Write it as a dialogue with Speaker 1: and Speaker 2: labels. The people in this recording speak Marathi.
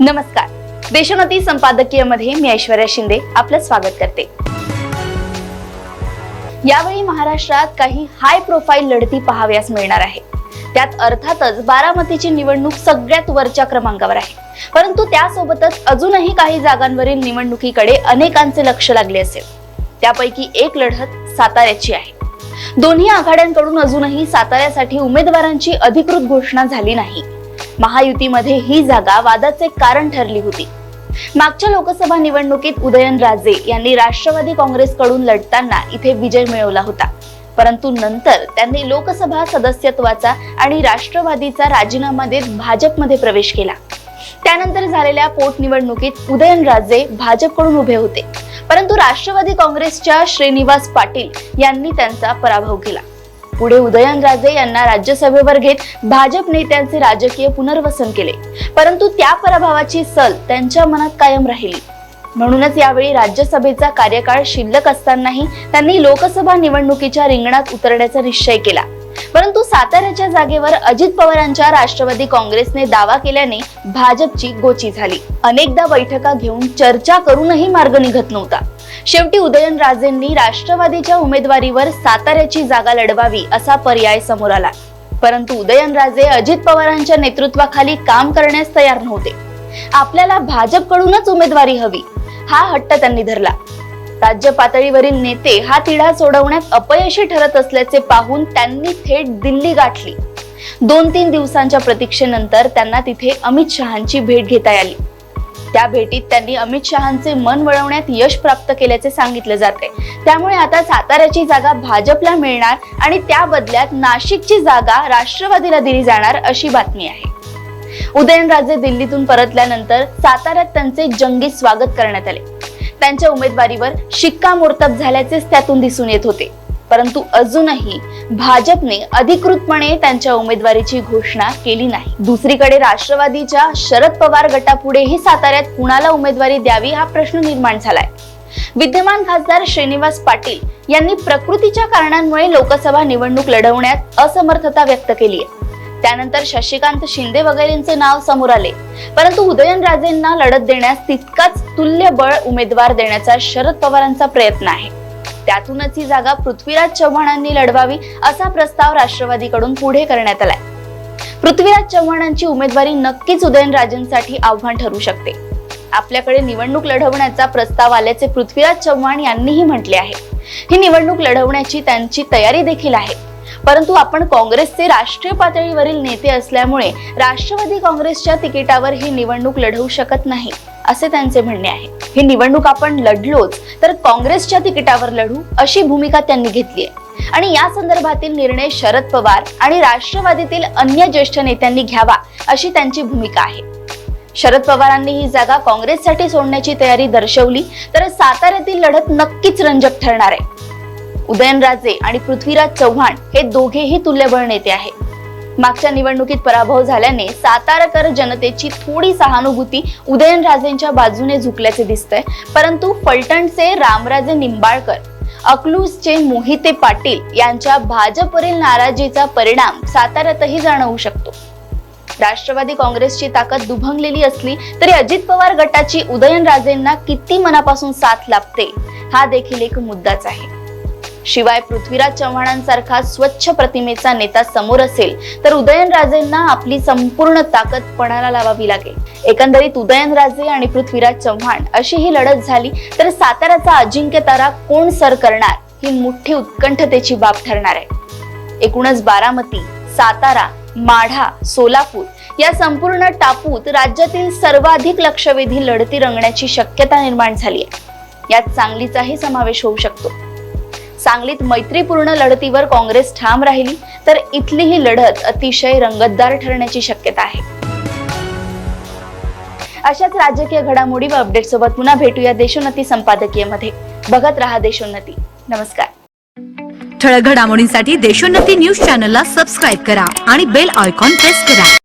Speaker 1: नमस्कार. देशोन्नती संपादकीय मध्ये मी ऐश्वर्या शिंदे आपलं स्वागत करते. यावेळी महाराष्ट्रात काही हाय प्रोफाईल लढती पाहाव्यास मिळणार आहे. त्यात अर्थातच बारामतीची निवडणूक सगळ्यात वरच्या क्रमांकावर आहे. परंतु त्यासोबतच अजूनही काही जागांवरील निवडणुकीकडे अनेकांचे लक्ष लागले असेल. त्यापैकी एक लढत साताऱ्याची आहे. दोन्ही आघाड्यांकडून अजूनही साताऱ्यासाठी उमेदवारांची अधिकृत घोषणा झाली नाही. महायुतीमध्ये ही जागा वादाचे कारण ठरली होती. मागच्या लोकसभा निवडणुकीत उदयनराजे यांनी राष्ट्रवादी काँग्रेसकडून लढताना इथे विजय मिळवला होता. परंतु नंतर त्यांनी लोकसभा सदस्यत्वाचा आणि राष्ट्रवादीचा राजीनामा देत भाजपमध्ये प्रवेश केला. त्यानंतर झालेल्या पोटनिवडणुकीत उदयनराजे भाजपकडून उभे होते. परंतु राष्ट्रवादी काँग्रेसच्या श्रीनिवास पाटील यांनी त्यांचा पराभव केला. पुढे उदयनराजे यांना राज्यसभेवर घेत भाजप नेत्यांचे राजकीय पुनर्वसन केले. परंतु त्या पराभवाची सल त्यांच्या मनात कायम राहिली. म्हणूनच यावेळी राज्यसभेचा कार्यकाळ शिल्लक असतानाही त्यांनी लोकसभा निवडणुकीच्या रिंगणात उतरण्याचा निश्चय केला. परंतु साताऱ्याच्या जागेवर अजित पवारांच्या राष्ट्रवादी काँग्रेसने दावा केल्याने भाजपची गोची झाली. अनेकदा बैठका घेऊन चर्चा करूनही मार्ग निघत नव्हता. शेवटी उदयनराजेंनी राष्ट्रवादीच्या उमेदवारीवर साताऱ्याची जागा लढवावी असा पर्याय समोर आला. परंतु उदयनराजे अजित पवारांच्या नेतृत्वाखाली काम करण्यास तयार नव्हते. आपल्याला भाजपकडूनच उमेदवारी हवी हा हट्ट त्यांनी धरला. राज्य पातळीवरील नेते हा तिढा सोडवण्यात अपयशी ठरत असल्याचे पाहून त्यांनी थेट दिल्ली गाठली. 2-3 दिवसांच्या प्रतीक्षेनंतर त्यांना तिथे अमित शहांची भेट घेता आली. त्या भेटीत त्यांनी अमित शहांचे मन वळवण्यात यश प्राप्त केल्याचे सांगितले जाते. त्यामुळे आता साताऱ्याची जागा भाजपला मिळणार आणि त्या बदल्यात नाशिकची जागा राष्ट्रवादीला दिली जाणार अशी बातमी आहे. उदयनराजे दिल्लीतून परतल्यानंतर साताऱ्यात त्यांचे जंगी स्वागत करण्यात आले. त्यांच्या उमेदवारीवर शिक्कामोर्तब झाल्याचेच त्यातून दिसून येत होते. परंतु अजूनही भाजपने अधिकृतपणे त्यांच्या उमेदवारीची घोषणा केली नाही. दुसरीकडे राष्ट्रवादीच्या शरद पवार गटापुढेही साताऱ्यात कुणाला उमेदवारी द्यावी हा प्रश्न निर्माण झालाय. विद्यमान खासदार श्रीनिवास पाटील यांनी प्रकृतीच्या कारणांमुळे लोकसभा निवडणूक लढवण्यात असमर्थता व्यक्त केली आहे. त्यानंतर शशिकांत शिंदे वगैरेंचे नाव समोर आले. परंतु उदयनराजेंना लढत देण्यास तितकाच तुल्यबळ उमेदवार देण्याचा शरद पवारांचा प्रयत्न आहे. त्यातूनच ही जागा पृथ्वीराज चव्हाणांनी लढवावी असा प्रस्ताव राष्ट्रवादीकडून पुढे करण्यात आलाय. पृथ्वीराज चव्हाणांची उमेदवारी नक्कीच उदयनराजेंसाठी आव्हान ठरू शकते. आपल्याकडे निवडणूक लढवण्याचा प्रस्ताव आल्याचे पृथ्वीराज चव्हाण यांनीही म्हटले आहे. ही निवडणूक लढवण्याची त्यांची तयारी देखील आहे. परंतु आपण काँग्रेसचे राष्ट्रीय पातळीवरील नेते असल्यामुळे राष्ट्रवादी काँग्रेसच्या तिकिटावर ही निवडणूक लढवू शकत नाही असे त्यांचे म्हणणे आहे. ही निवडणूक आपण लढलोच तर काँग्रेसच्या तिकिटावर लढू अशी भूमिका त्यांनी घेतली आहे आणि या संदर्भातील निर्णय शरद पवार आणि राष्ट्रवादीतील अन्य ज्येष्ठ नेत्यांनी घ्यावा अशी त्यांची भूमिका आहे. शरद पवारांनी ही जागा काँग्रेससाठी सोडण्याची तयारी दर्शवली तर साताऱ्यातील लढत नक्कीच रंजक ठरणार आहे. उदयनराजे आणि पृथ्वीराज चव्हाण हे दोघेही तुल्यबळ नेते आहेत. मागच्या निवडणुकीत पराभव झाल्याने सातारकर जनतेची थोडी सहानुभूती उदयनराजेंच्या बाजूने झुकल्याचे दिसतंय. परंतु फलटणचे रामराजे निंबाळकर, अकलूजचे मोहिते पाटील यांच्या भाजपवरील नाराजीचा परिणाम साताऱ्यातही जाणवू शकतो. राष्ट्रवादी काँग्रेसची ताकद दुभंगलेली असली तरी अजित पवार गटाची उदयनराजेंना किती मनापासून साथ लाभते हा देखील एक मुद्दाच आहे. शिवाय पृथ्वीराज चव्हाणांसारखा स्वच्छ प्रतिमेचा नेता समोर असेल तर उदयनराजेंना आपली संपूर्ण ताकद पणाला लावावी लागेल. एकंदरीत उदयनराजे आणि पृथ्वीराज चव्हाण अशी ही लढत झाली तर साताऱ्याचा अजिंक्य तारा कोण सर करणार ही मोठी उत्कंठतेची बाब ठरणार आहे. एकूणच बारामती, सातारा, माढा, सोलापूर या संपूर्ण टापूत राज्यातील सर्वाधिक लक्षवेधी लढती रंगण्याची शक्यता निर्माण झाली आहे. यात सांगलीचाही समावेश होऊ शकतो. सांगलीत मैत्रीपूर्ण लढतीवर काँग्रेस ठाम राहिली तर इथली ही लढत अतिशय रंगतदार ठरण्याची शक्यता आहे. अशाच राजकीय घडामोडी व अपडेट सोबत पुन्हा भेटूया देशोन्नती संपादकीय मध्ये. बघत रहा देशोन्नती. नमस्कार.
Speaker 2: ठळक घडामोडींसाठी देशोन्नती न्यूज चॅनलला सबस्क्राईब करा आणि बेल आयकॉन प्रेस करा.